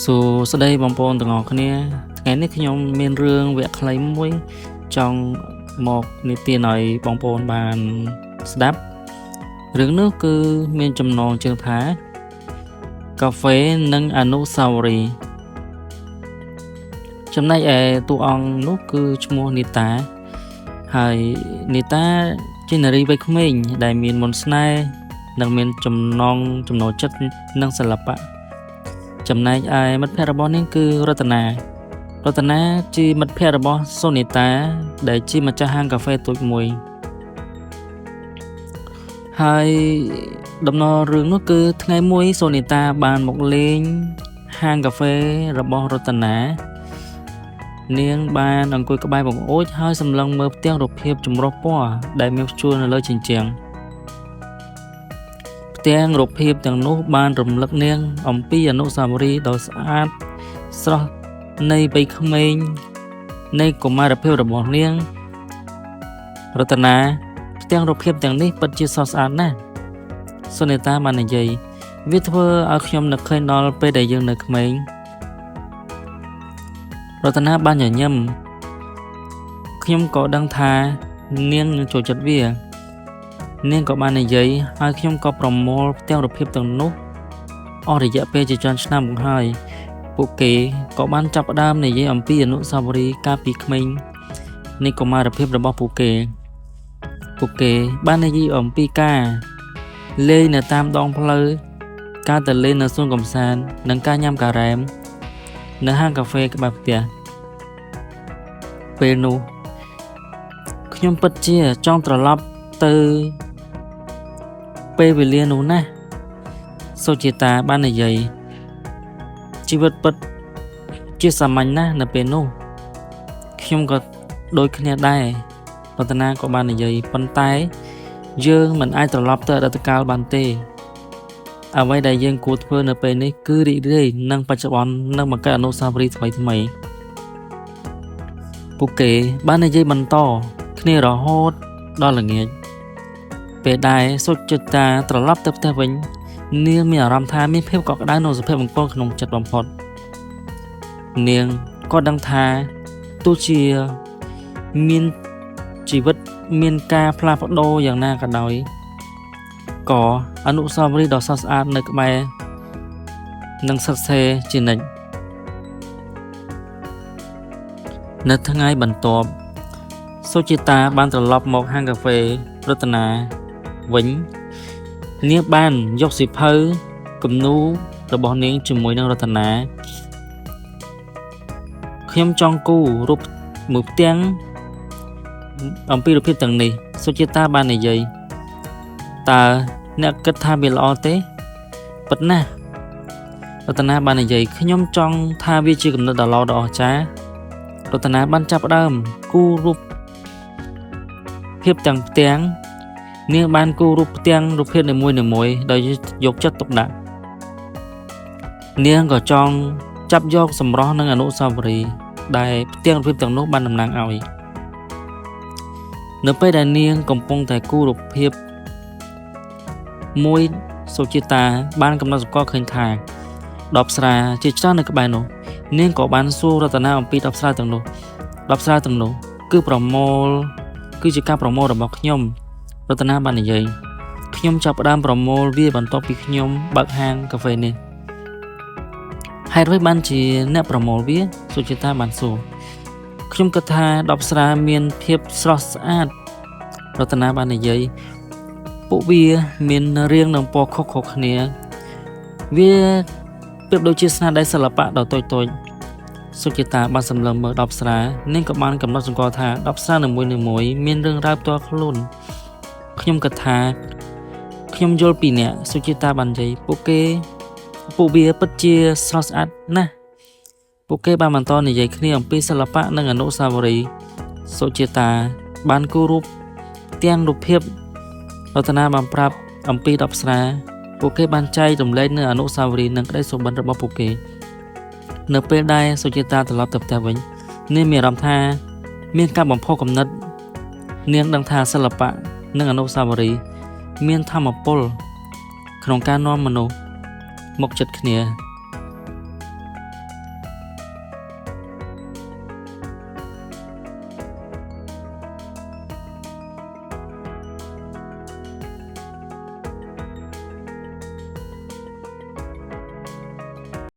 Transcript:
សួស្តីបងប្អូនទាំងអស់គ្នាថ្ងៃនេះខ្ញុំមានរឿងវគ្គខ្លីមួយចង់មកនិទានឲ្យបងប្អូនបានស្ដាប់រឿងនោះគឺមានចំណងជើងថាកាហ្វេនិងអនុស្សាវរីយ៍ចំណែកឯតួអង្គនោះគឺឈ្មោះនីតាហើយនីតាជានារីវ័យក្មេងដែលមានមន្តស្នេហ៍និងមានចំណូលចិត្តនឹងសិល្បៈចំណែកឯមិត្តភ័ក្តិរបស់នាងគឺរតនាជាមិត្តភ័ក្តិរបស់សូនីតាដែលជាម្ចាស់ហាងកាហ្វេតូចមួយហើយដំណើររឿងនោះគឺថ្ងៃមួយសូនីតាបានមកលេងហាងកាហ្វេរបស់រតនានាងបានអង្គុយក្បែរបង្អួចហើយសម្លឹងមើលផ្ទាំងរូបភាពចម្រុះពណ៌ដែលមានព្យួរនៅលើជញ្ជាំងផ្ទាំងរូបភាពទាំងនោះបានរំលឹកនាងអំពីអនុស្សាវរីយ៍ដ៏ស្អាតស្រស់នៃវ័យក្មេងនៃកុមារភាពរបស់នាងរតនាផ្ទាំងរូបភាពទាំងនេះពិតជាស្រស់ស្អាតណាស់សូនីតាបាននិយាយវាធ្វើឲ្យខ្ញុំនឹកឃើញដល់ពេលដែលយើងនៅក្មេងរតនាបានញញឹមខ្ញុំក៏ដឹងថានាងនឹងចូលចិត្តវានាងក៏បាននិយាយហើយខ្ញុំក៏ប្រមូលផ្ទាំងរូបភាពទាំងនោះអស់រយៈពេលជាច្រើនឆ្នាំមកហើយពួកគេក៏បានចាប់ផ្ដើមនិយាយអំពីអនុស្សាវរីយ៍កាលពីក្មេងនៃកុមារភាពរបស់ពួកគេបាននិយាយអំពីការលេងនៅតាមដងផ្លូវការទៅលេងនៅសួនកម្សាន្តនិងការញ៉ាំការ៉េមនៅហាងកាហ្វេក្បែរផ្ទះពេលនោះខ្ញុំពិតជាចង់ត្រឡប់ទៅពេលវេលានោះណាស់សុជាតាបាននិយាយជីវិតពិតជាសាមញ្ញណាស់នៅពេលនោះខ្ញុំក៏ដូចគ្នាដែររតនាក៏បាននិយាយប៉ុន្តែយើងមិនអាចត្រឡប់ទៅអតីតកាលបានទេអ្វីដែលយើងគួរធ្វើនៅពេលនេះគឺរីករាយនឹងបច្ចុប្បន្ននិងបង្កើតអនុស្សាវរីយ៍ថ្មីពួកគេបាននិយាយបន្តគ្នារហូតដល់ល្ងាចពេលដែលសុចិត្តាត្រឡប់ទៅផ្ទះវិញនាងមានអារម្មណ៍ថាមានភាពកក់ក្ដៅនិងសុភមង្គលក្នុងចិត្តបំផុតនាងក៏ដឹងថាទោះជាមានជីវិតមានការផ្លាស់ប្ដូរយ៉ាងណាក៏ដោយក៏អនុស្សាវរីយ៍ដ៏ស្រស់ស្អាតនៅក្បែរនឹងស្ថិតស្ថេរជានិច្ចនៅថ្ងៃបន្ទាប់សុចិតាបានត្រឡប់មកហាងកាហ្វេរតនាវិញនាងបានយកសៀវភៅគំនូររបស់នាងជាមួយនឹងរតនាខ្ញុំចង់គូររូបមួយផ្ទាំងអំពីរូបភាពទាំងនេះសុចិតាបាននិយាយតើអ្នកគិតថាវាល្អទេពិតណាស់រតនាបាននិយាយខ្ញុំចង់ថាវាជាគំនិតដ៏ល្អដ៏អស្ចារ្យរតនាបានចាប់ផ្ដើមគូររូបភាពទាំងផ្ទាំងនាងបានគូររូបផ្ទាំងរូបភាពនីមួយៗដោយយកចិត្តទុកដាក់នាងក៏ចង់ចាប់យកសម្រស់នឹងអនុស្សាវរីយ៍ដែលផ្ទាំងរូបភាពទាំងនោះបានតំណាងឲ្យនៅពេលដែលនាងកំពុងតែគូររូបភាពមួយសុចិតាបានកំណត់សម្គាល់ឃើញថាដបស្រាជាច្រើននៅក្បែរនោះនាងក៏បានសួររតនាអំពីដបស្រាទាំងនោះគឺជាការប្រមូលរបស់ខ្ញុំរតនាបាននិយាយខ្ញុំចាប់ផ្ដើមប្រមូលវាបន្ទាប់ពីខ្ញុំបើកហាងកាហ្វេនេះហេតុអ្វីបានជាអ្នកប្រមូលវាសុចិតាបានសួរខ្ញុំគិតថាដបស្រាមានភាពស្រស់ស្អាតរតនាបាននិយាយពួកវាមានរាងនិងពណ៌ខុសៗគ្នាវាប្រៀបដូចជាស្នាដៃសិល្បៈដ៏តូចសុចិតាបានសម្លឹងមើលដបស្រានាងក៏បានកំណត់សម្គាល់ថាដបស្រានីមួយៗមានរឿងរ៉ាវផ្ទាល់ខ្លួនខ្ញុំគិតថាខ្ញុំយល់ពីអ្នកសុចិតាបាននិយាយពួកវាពិតជាស្រស់ស្អាតណាស់ពួកគេបានបន្តនិយាយគ្នាអំពីសិល្បៈនិងអនុស្សាវរីយ៍សុចិតាបានគូររូបទាំងរូបភាពរតនាបានប្រាប់អំពីដបស្រាពួកគេបានចែករំលែកនៅអនុស្សាវរីយ៍និងក្តីសុបិនរបស់ពួកគេនៅពេលដែលសុចិតាត្រឡប់ទៅផ្ទះវិញនាងមានអារម្មណ៍ថាមានការបំផុសគំនិតនាងដឹងថាសិល្បៈនិងអនុស្សាវរីយ៍មានថាមពលក្នុងការនាំមនុស្សមកជិតគ្នា